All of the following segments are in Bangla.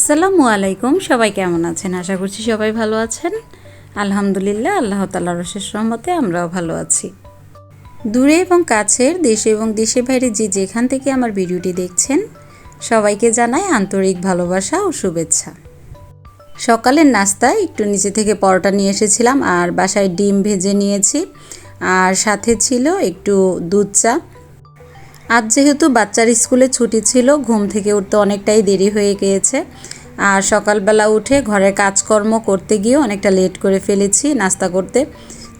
আসসালামু আলাইকুম। সবাই কেমন আছেন? আশা করছি সবাই ভালো আছেন। আলহামদুলিল্লাহ, আল্লাহ তাআলার অশেষ রহমতে আমরাও ভালো আছি। দূরে এবং কাছের, দেশে এবং দেশের বাইরে যে যেখান থেকে আমার ভিডিওটি দেখছেন, সবাইকে জানাই আন্তরিক ভালোবাসা ও শুভেচ্ছা। সকালের নাস্তায় একটু নিচে থেকে পরোটা নিয়ে এসেছিলাম, আর বাসায় ডিম ভেজে নিয়েছি, আর সাথে ছিল একটু দুধ চা। আজ যেহেতু বাচ্চার স্কুলে ছুটি ছিল, ঘুম থেকে উঠতে অনেকটাই দেরি হয়ে গিয়েছে, আর সকালবেলা উঠে ঘরের কাজকর্ম করতে গিয়ে অনেকটা লেট করে ফেলেছি নাস্তা করতে।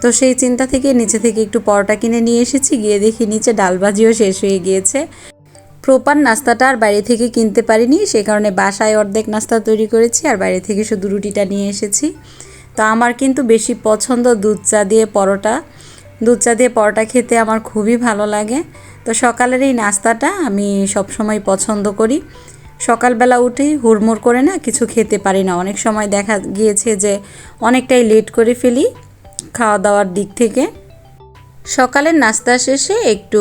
তো সেই চিন্তা থেকে নিচে থেকে একটু পরোটা কিনে নিয়ে এসেছি, গিয়ে দেখি নিচে ডাল ভাজিও শেষ হয়ে গিয়েছে। প্রপার নাস্তাটা আর বাইরে থেকে কিনতে পারিনি, সেই কারণে বাসায় অর্ধেক নাস্তা তৈরি করেছি আর বাইরে থেকে শুধু রুটিটা নিয়ে এসেছি। তো আমার কিন্তু বেশি পছন্দ দুধ চা দিয়ে পরোটা। দুধ চা দিয়ে পরোটা খেতে আমার খুবই ভালো লাগে। তো সকালের এই নাস্তাটা আমি সবসময় পছন্দ করি। সকালবেলা উঠেই হুড়মুড় করে না কিছু খেতে পারি না, অনেক সময় দেখা গিয়েছে যে অনেকটাই লেট করে ফেলি খাওয়া দাওয়ার দিক থেকে। সকালের নাস্তা শেষে একটু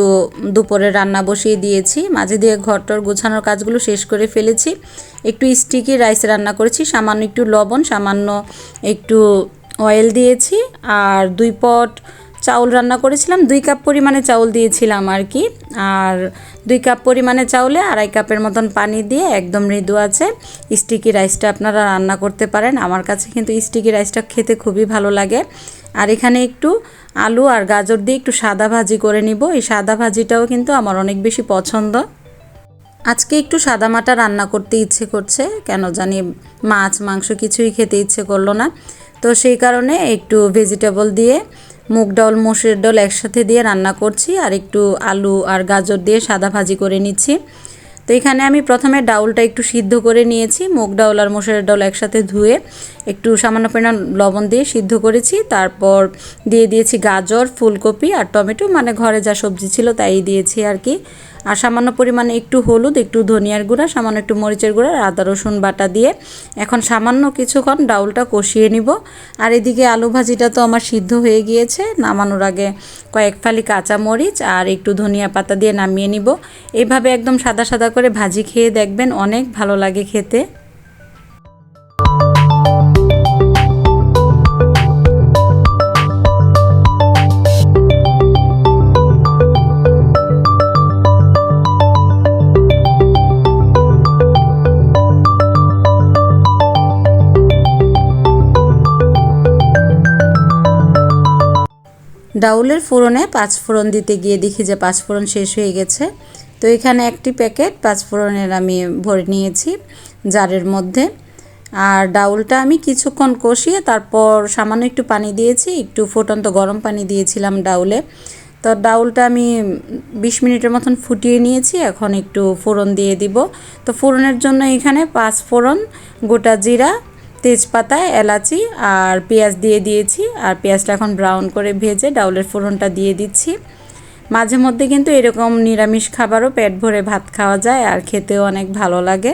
দুপুরে রান্না বসিয়ে দিয়েছি, মাঝে দিয়ে ঘরটর গোছানোর কাজগুলো শেষ করে ফেলেছি। একটু স্টিকি রাইস রান্না করেছি, সামান্য একটু লবণ, সামান্য একটু অয়েল দিয়েছি, আর 2 পট চাউল রান্না করেছিলাম। 2 কাপ পরিমাণে চাউল দিয়েছিলাম আর কি, আর 2 কাপ পরিমাণে চাউলে 2.5 কাপের মতন পানি দিয়ে একদম মৃদু আছে স্টিকি রাইসটা আপনারা রান্না করতে পারেন। আমার কাছে কিন্তু স্টিকি রাইসটা খেতে খুবই ভালো লাগে। আর এখানে একটু আলু আর গাজর দিয়ে একটু সাদা ভাজি করে নিব। এই সাদা ভাজিটাও কিন্তু আমার অনেক বেশি পছন্দ। আজকে একটু সাদামাটা রান্না করতে ইচ্ছে করছে, কেন জানি মাছ মাংস কিছুই খেতে ইচ্ছে করলো না। তো সেই কারণে একটু ভেজিটেবল দিয়ে মুগ ডাল মসুরের ডাল একসাথে দিয়ে রান্না করছি, আর একটু আলু আর গাজর দিয়ে সাদা ভাজি করে নিচ্ছি। তো এখানে আমি প্রথমে ডাউলটা একটু সিদ্ধ করে নিয়েছি, মুগ ডাউল আর মসুরের ডাল একসাথে ধুয়ে একটু সামান্য পরিমাণ লবণ দিয়ে সিদ্ধ করেছি। তারপর দিয়ে দিয়েছি গাজর, ফুলকপি আর টমেটো, মানে ঘরে যা সবজি ছিল তাই দিয়েছি আর কি। আর সামান্য পরিমাণে একটু হলুদ, একটু ধনিয়ার গুঁড়া, সামান্য একটু মরিচের গুঁড়া, আদা রসুন বাটা দিয়ে এখন সামান্য কিছুক্ষণ ডাউলটা কষিয়ে নিব। আর এদিকে আলু ভাজিটা তো আমার সিদ্ধ হয়ে গিয়েছে, নামানোর আগে কয়েক ফালি কাঁচা মরিচ আর একটু ধনিয়া পাতা দিয়ে নামিয়ে নিব। এইভাবে একদম সাদা সাদা করে ভাজি খেয়ে দেখবেন, অনেক ভালো লাগে খেতে। ডাউলের ফোড়নে 5 ফোড়ন দিতে গিয়ে দেখি যে 5 ফোড়ন শেষ হয়ে গেছে। তো এখানে একটি প্যাকেট 5 ফোড়নের আমি ভরে নিয়েছি জারের মধ্যে। আর ডাউলটা আমি কিছুক্ষণ কষিয়ে তারপর সামান্য একটু পানি দিয়েছি, একটু ফুটন্ত গরম পানি দিয়েছিলাম ডাউলে। তো ডাউলটা আমি 20 মিনিটের মতন ফুটিয়ে নিয়েছি, এখন একটু ফোড়ন দিয়ে দিব। তো ফোড়নের জন্য এখানে 5 ফোড়ন, গোটা জিরা, তেজপাতা, এলাচি আর পেঁয়াজ দিয়ে দিয়েছি। আর পেঁয়াজটা এখন ব্রাউন করে ভেজে ডাউলের ফোড়নটা দিয়ে দিচ্ছি। মাঝে মধ্যে কিন্তু এরকম নিরামিষ খাবারও পেট ভরে ভাত খাওয়া যায়, আর খেতেও অনেক ভালো লাগে।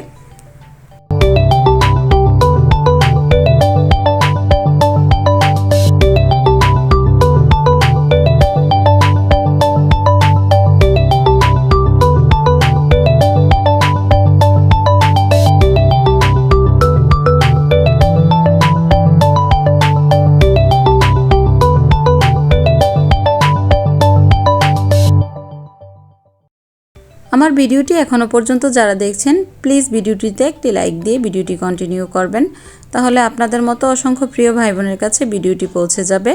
আমার ভিডিওটি এখনও পর্যন্ত যারা দেখছেন, প্লিজ ভিডিওটিতে একটি লাইক দিয়ে ভিডিওটি কন্টিনিউ করবেন, তাহলে আপনাদের মতো অসংখ্য প্রিয় ভাই বোনের কাছে ভিডিওটি পৌঁছে যাবে।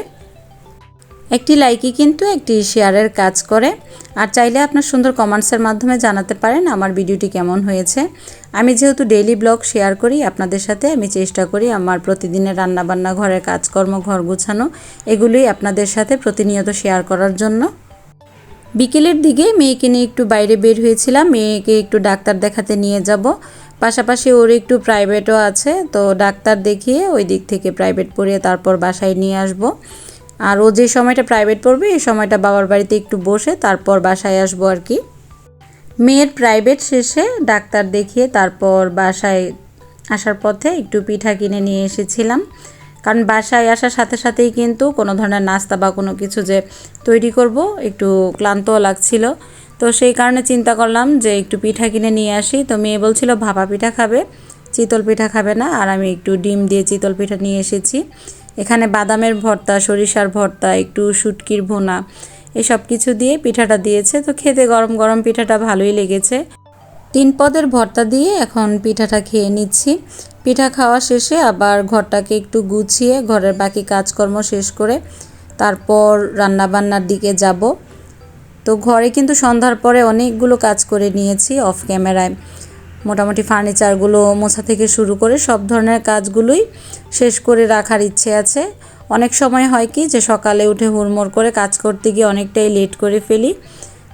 একটি লাইকই কিন্তু একটি শেয়ারের কাজ করে। আর চাইলে আপনার সুন্দর কমেন্টসের মাধ্যমে জানাতে পারেন আমার ভিডিওটি কেমন হয়েছে। আমি যেহেতু ডেইলি ব্লগ শেয়ার করি আপনাদের সাথে, আমি চেষ্টা করি আমার প্রতিদিনের রান্নাবান্না, ঘরের কাজকর্ম, ঘর গোছানো, এগুলোই আপনাদের সাথে প্রতিনিয়ত শেয়ার করার জন্য। বিকেলের দিকে মেয়েকে নিয়ে একটু বাইরে বের হয়েছিলাম, মেয়েকে একটু ডাক্তার দেখাতে নিয়ে যাব। পাশাপাশি ওর একটু প্রাইভেটও আছে, তো ডাক্তার দেখিয়ে ওই দিক থেকে প্রাইভেট পড়িয়ে তারপর বাসায় নিয়ে আসব। আর ও যে সময়টা প্রাইভেট পড়বে এই সময়টা বাবার বাড়িতে একটু বসে তারপর বাসায় আসবো আর কি। মেয়ের প্রাইভেট শেষে ডাক্তার দেখিয়ে তারপর বাসায় আসার পথে একটু পিঠা কিনে নিয়ে এসেছিলাম, কারণ বাসায় আসার সাথে সাথেই কিন্তু কোনো ধরনের নাস্তা বা কোনো কিছু যে তৈরি করব একটু ক্লান্তও লাগছিল। তো সেই কারণে চিন্তা করলাম যে একটু পিঠা কিনে নিয়ে আসি। তো মেয়ে বলছিল ভাপা পিঠা খাবে, চিতল পিঠা খাবে না, আর আমি একটু ডিম দিয়ে চিতল পিঠা নিয়ে এসেছি। এখানে বাদামের ভর্তা, সরিষার ভর্তা, একটু শুটকির ভুনা, এসব কিছু দিয়ে পিঠাটা দিয়েছে। তো খেতে গরম গরম পিঠাটা ভালোই লেগেছে। 3 পদের ভর্তা দিয়ে এখন পিঠাটা খেয়ে নিচ্ছি। পিঠা খাওয়া শেষে আবার ঘরটাকে একটু গুছিয়ে ঘরের বাকি কাজকর্ম শেষ করে তারপর রান্নাবান্নার দিকে যাব। তো ঘরে কিন্তু সন্ধ্যার পরে অনেকগুলো কাজ করে নিয়েছি অফ ক্যামেরায়। মোটামুটি ফার্নিচারগুলো মোছা থেকে শুরু করে সব ধরনের কাজগুলোই শেষ করে রাখার ইচ্ছে আছে। অনেক সময় হয় কি যে সকালে উঠে হুড়মুড় করে কাজ করতে গিয়ে অনেকটাই লেট করে ফেলি।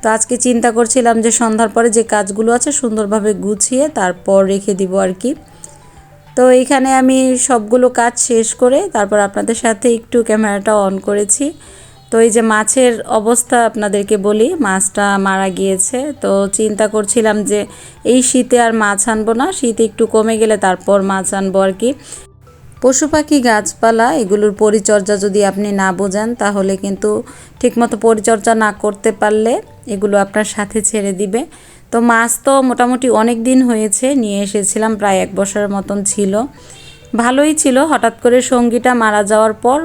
তো আজকে চিন্তা করছিলাম যে সন্ধ্যার পরে যে কাজগুলো আছে সুন্দরভাবে গুছিয়ে তারপর রেখে দিব আর কি। তো এইখানে আমি সবগুলো কাজ শেষ করে তারপর আপনাদের সাথে একটু ক্যামেরাটা অন করেছি। তো এই যে মাছের অবস্থা আপনাদেরকে বলি, মাছটা মারা গিয়েছে। তো চিন্তা করছিলাম যে এই শীতে আর মাছ আনবো না, শীত একটু কমে গেলে তারপর মাছ আনবো আর কি। পশু পাখি গাছপালা এগুলোর পরিচর্যা যদি আপনি না বোঝেন তাহলে কিন্তু ঠিকমতো পরিচর্যা না করতে পারলে এগুলো আপনার সাথে ছেড়ে দিবে। তো মাছ তো মোটামুটি অনেক দিন হয়েছে নিয়ে এসেছিলাম, প্রায় 1 বছরের মতন ছিল, ভালোই ছিল। হঠাৎ করে সঙ্গীটা মারা যাওয়ার পর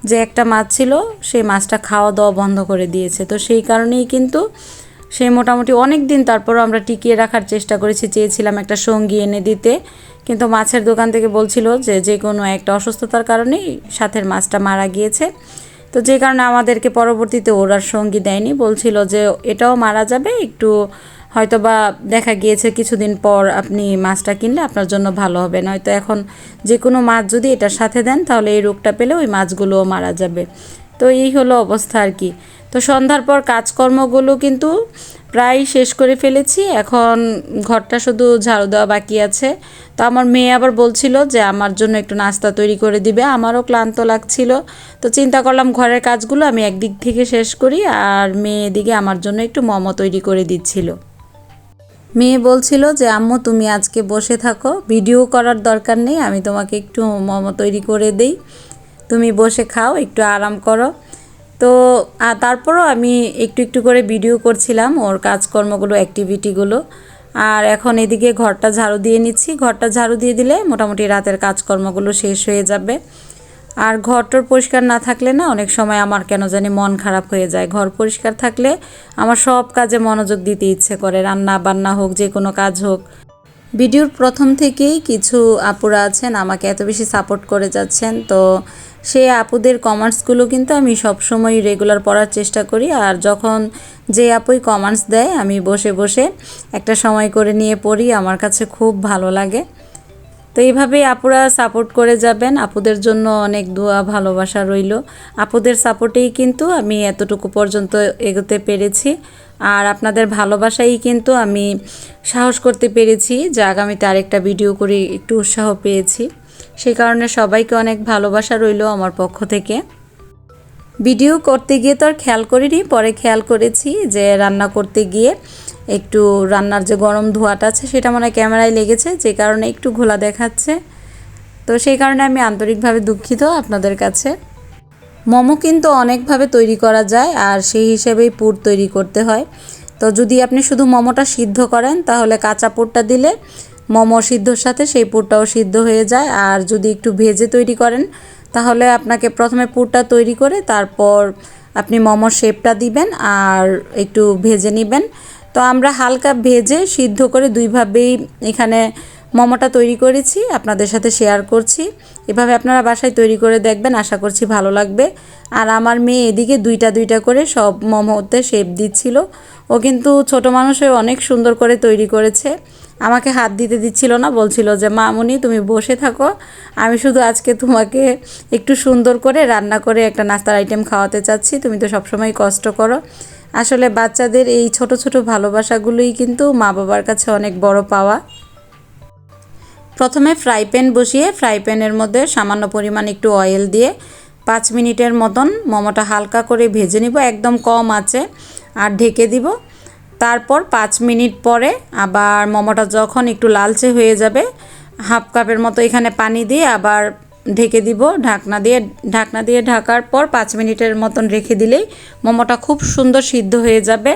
যে একটা মাছ ছিল সেই মাছটা খাওয়া দাওয়া বন্ধ করে দিয়েছে। তো সেই কারণেই কিন্তু সে মোটামুটি অনেক দিন তারপরও আমরা টিকিয়ে রাখার চেষ্টা করেছি, চেয়েছিলাম একটা সঙ্গী এনে দিতে, কিন্তু মাছের দোকান থেকে বলছিল যে যে কোনো একটা অসুস্থতার কারণেই সাথের মাছটা মারা গিয়েছে। তো যে কারণে আমাদেরকে পরবর্তীতে ওর আর সঙ্গী দেয়নি, বলছিল যে এটাও মারা যাবে, একটু হয়তো বা দেখা গিয়েছে কিছুদিন পর আপনি মাছটা কিনলে আপনার জন্য ভালো হবে, নয়তো এখন যে কোনো মাছ যদি এটার সাথে দেন তাহলে এই রোগটা পেলে ওই মাছগুলোও মারা যাবে। তো এই হলো অবস্থা আর কি। তো সন্ধ্যার পর কাজকর্মগুলো কিন্তু প্রায় শেষ করে ফেলেছি, এখন ঘরটা শুধু ঝাড়ু দেওয়া বাকি আছে। তো আমার মেয়ে আবার বলছিল যে আমার জন্য একটু নাস্তা তৈরি করে দিবে, আমারও ক্লান্ত লাগছিল। তো চিন্তা করলাম ঘরের কাজগুলো আমি একদিক থেকে শেষ করি, আর মেয়ে এদিকে আমার জন্য একটু মোমো তৈরি করে দিচ্ছিল। মেয়ে বলছিল যে আম্মু তুমি আজকে বসে থাকো, ভিডিও করার দরকার নেই, আমি তোমাকে একটু মোমো তৈরি করে দেই, তুমি বসে খাও, একটু আরাম করো। তো তারপরও আমি একটু একটু করে ভিডিও করছিলাম ওর কাজকর্মগুলো, অ্যাক্টিভিটিগুলো। আর এখন এদিকে ঘরটা ঝাড়ু দিয়ে নিচ্ছি, ঘরটা ঝাড়ু দিয়ে দিলে মোটামুটি রাতের কাজকর্মগুলো শেষ হয়ে যাবে। আর ঘরটার পরিষ্কার না থাকলে না অনেক সময় আমার কেন জানি মন খারাপ হয়ে যায়। ঘর পরিষ্কার থাকলে আমার সব কাজে মনোযোগ দিতে ইচ্ছে করে, রান্না বান্না হোক, যে কোনো কাজ হোক। ভিডিওর প্রথম থেকেই কিছু আপুরা আছেন আমাকে এত বেশি সাপোর্ট করে যাচ্ছেন, তো সেই আপুদের কমেন্টসগুলো কিন্তু আমি সবসময় রেগুলার পড়ার চেষ্টা করি। আর যখন যে আপুই কমেন্টস দেয় আমি বসে বসে একটা সময় করে নিয়ে পড়ি, আমার কাছে খুব ভালো লাগে। তো এইভাবেই আপুরা সাপোর্ট করে যাবেন, আপুদের জন্য অনেক দোয়া ভালোবাসা রইল। আপুদের সাপোর্টেই কিন্তু আমি এতটুকু পর্যন্ত এগোতে পেরেছি, আর আপনাদের ভালোবাসাই কিন্তু আমি সাহস করতে পেরেছি যে আগামীতে আরেকটা ভিডিও করে একটু উৎসাহ পেয়েছি। সেই কারণে সবাইকে অনেক ভালোবাসা রইল আমার পক্ষ থেকে। ভিডিও করতে গিয়ে তো আর খেয়াল করিনি, পরে খেয়াল করেছি যে রান্না করতে গিয়ে একটু রান্নার যে গরম ধোঁয়াটা আছে সেটা মনে হয় ক্যামেরায় লেগেছে, যে কারণে একটু ঘোলা দেখাচ্ছে। তো সেই কারণে আমি আন্তরিকভাবে দুঃখিত আপনাদের কাছে। মোমো কিন্তু অনেকভাবে তৈরি করা যায়, আর সেই হিসেবেই পুর তৈরি করতে হয়। তো যদি আপনি শুধু মোমোটা সিদ্ধ করেন তাহলে কাঁচা পুরটা দিলে মোমো সিদ্ধর সাথে সেই পুরটাও সিদ্ধ হয়ে যায়। আর যদি একটু ভেজে তৈরি করেন তাহলে আপনাকে প্রথমে পুরটা তৈরি করে তারপর আপনি মোমোর শেপটা দিবেন আর একটু ভেজে নেবেন। তো আমরা হালকা ভেজে সিদ্ধ করে দুইভাবেই এখানে মোমোটা তৈরি করেছি, আপনাদের সাথে শেয়ার করছি। এভাবে আপনারা বাসায় তৈরি করে দেখবেন, আশা করছি ভালো লাগবে। আর আমার মেয়ে এদিকে দুইটা দুইটা করে সব মোমোতে শেপ দিচ্ছিল। ও কিন্তু ছোট মানুষ হয়ে অনেক সুন্দর করে তৈরি করেছে, আমাকে হাত দিতে দিচ্ছিল না, বলছিল যে মামুনি তুমি বসে থাকো, আমি শুধু আজকে তোমাকে একটু সুন্দর করে রান্না করে একটা নাস্তার আইটেম খাওয়াতে চাচ্ছি, তুমি তো সবসময় কষ্ট করো। আসলে বাচ্চাদের এই ছোট ছোট ভালোবাসাগুলোই কিন্তু মা বাবার কাছে অনেক বড় পাওয়া। প্রথমে ফ্রাই প্যান বসিয়ে ফ্রাই প্যানের মধ্যে সামান্য পরিমাণ একটু অয়েল দিয়ে 5 মিনিটের মতন মোমোটা হালকা করে ভেজে নিব, একদম কম আঁচে, আর ঢেকে দিব। তারপর 5 মিনিট পরে আবার মোমোটা যখন একটু লালচে হয়ে যাবে, হাফ কাপের মতো এখানে পানি দিয়ে আবার ঢেকে দিব। ঢাকনা দিয়ে ঢাকার পর 5 মিনিটের মতন রেখে দিলেই মোমোটা খুব সুন্দর সিদ্ধ হয়ে যাবে।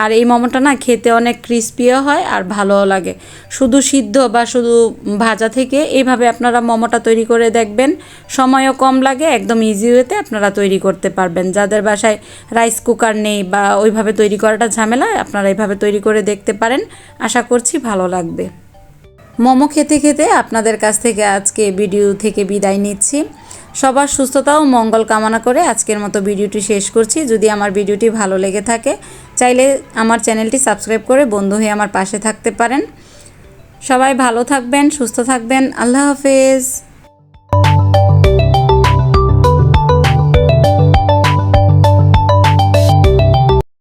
আর এই মোমোটা না খেতে অনেক ক্রিস্পিও হয় আর ভালোও লাগে। শুধু সিদ্ধ বা শুধু ভাজা থেকে এইভাবে আপনারা মোমোটা তৈরি করে দেখবেন, সময়ও কম লাগে, একদম ইজি ওয়েতে আপনারা তৈরি করতে পারবেন। যাদের বাসায় রাইস কুকার নেই বা ওইভাবে তৈরি করাটা ঝামেলা, আপনারা এইভাবে তৈরি করে দেখতে পারেন। আশা করছি ভালো লাগবে। মোমো খেতে খেতে আপনাদের কাছ থেকে আজকে ভিডিও থেকে বিদায় নিচ্ছি। সবার সুস্থতা ও মঙ্গল কামনা করে আজকের মতো ভিডিওটি শেষ করছি। যদি আমার ভিডিওটি ভালো লেগে থাকে চাইলে আমার চ্যানেলটি সাবস্ক্রাইব করে বন্ধু হয়ে আমার পাশে থাকতে পারেন। সবাই ভালো থাকবেন, সুস্থ থাকবেন। আল্লাহ হাফেজ।